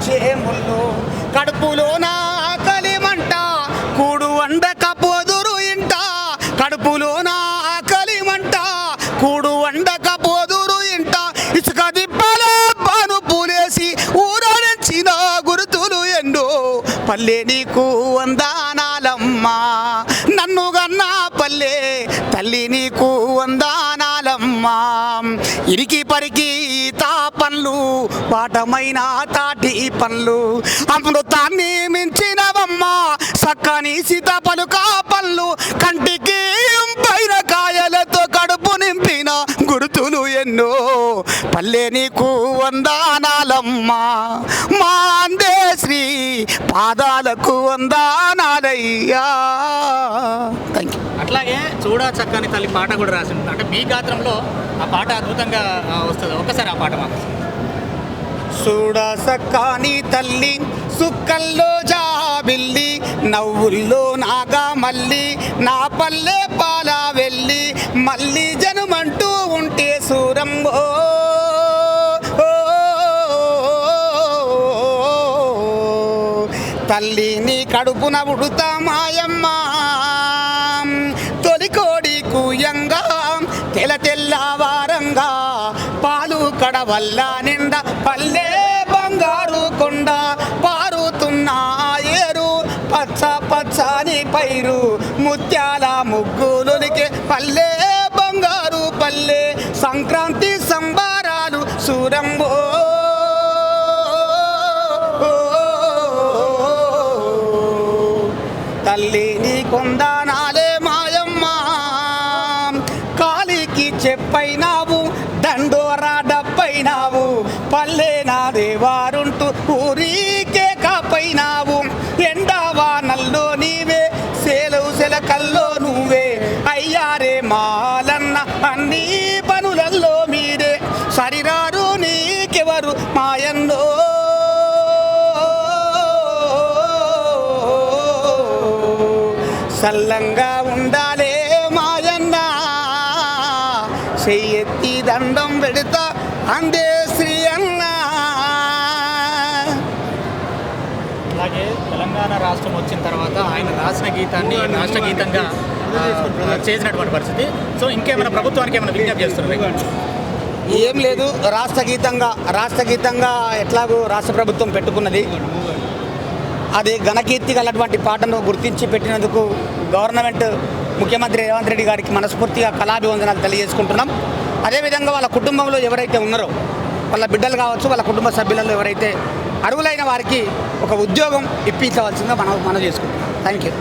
గుచ్చే ముళ్ళు కడుపులో నా ఆకలిమంట కూడు వండకపోదురు ఇంట కడుపులో నా ఆకలిమంట కూడు వండకపోదురు ఇంట ఇసుక దిబ్బలో పాను పూలేసి ఊరడించిన గురుతులు ఎన్నో పల్లె నీకు వందానాలమ్మా నన్ను గన్నా పల్లె తల్లి నీకు వందానాలమ్మా ఇరికి పరికి తా పనులు పాఠమైన తాటి పనులు అమృతాన్ని మించినవమ్మా సక్కని సీతాపలుకా పళ్ళు కంటికి పైన కాయలతో కడుపు నింపిన గుర్తులు ఎన్నో పల్లె నీకు వందానాలమ్మా మా అందే శ్రీ పాదాలకు వందానాలయ్యా. Thank you. అట్లాగే చూడా చక్కని తల్లి పాట కూడా రాసి ఉంటుంది. అంటే మీ గాత్రంలో ఆ పాట అద్భుతంగా వస్తుంది. ఒక్కసారి ఆ పాట మాకు. చూడ సక్కాని తల్లి సుక్కల్లో జాబిల్లి నవ్వుల్లో నాగా మల్లి నా పల్లె పాల వెళ్ళి మళ్ళీ జనుమంటూ ఉంటే సూరంబో తల్లి నీ కడుపున ఉడుతా మాయమ్మ తొలికోడి కూయంగా తెల్లవారంగా పాలు కడవల్ల నిండా పల్లె బంగారు కొండ పారుతున్న ఏరు పచ్చ పచ్చని పైరు ముత్యాల ముగ్గులునికే పల్లె బంగారు పల్లె సంక్రాంతి సంబారాలు సూరంబో తల్లి నీ కొందానాలే మాయమ్మ కాలికి చెప్పైనావు దండోరా డప్పైనావు పల్లె నా దేవారుంటూ ఊరికే కాపైనావు ఎండవానల్లో నీవే సెలవు సెలకల్లో నువ్వే అయ్యారే మాలన్న అన్ని పనులల్లో మీరే సరిరారు నీకెవరు మాయన్నో సల్లంగా ఉండాలే మాయన్న చెయ్యెత్తి దండం పెడతా అందే శ్రీ అన్న. అలాగే తెలంగాణ రాష్ట్రం వచ్చిన తర్వాత ఆయన రాసిన గీతాన్ని రాష్ట్ర గీతంగా చేసినటువంటి పరిస్థితి. సో ఇంకేమైనా ప్రభుత్వానికి ఏమైనా విజ్ఞప్తి చేస్తున్నారు? ఏం లేదు, రాష్ట్ర గీతంగా ఎట్లాగో రాష్ట్ర ప్రభుత్వం పెట్టుకున్నది. అది ఘనకీర్తి గలటువంటి పాటను గుర్తించి పెట్టినందుకు గవర్నమెంట్ ముఖ్యమంత్రి రేవంత్ రెడ్డి గారికి మనస్ఫూర్తిగా కళాభివందనాలు తెలియజేసుకుంటున్నాం. అదేవిధంగా వాళ్ళ కుటుంబంలో ఎవరైతే ఉన్నారో వాళ్ళ బిడ్డలు కావచ్చు, వాళ్ళ కుటుంబ సభ్యులలో ఎవరైతే అర్హులైన వారికి ఒక ఉద్యోగం ఇప్పించవలసిందిగా మనం చేసుకుంటున్నాం. Thank you.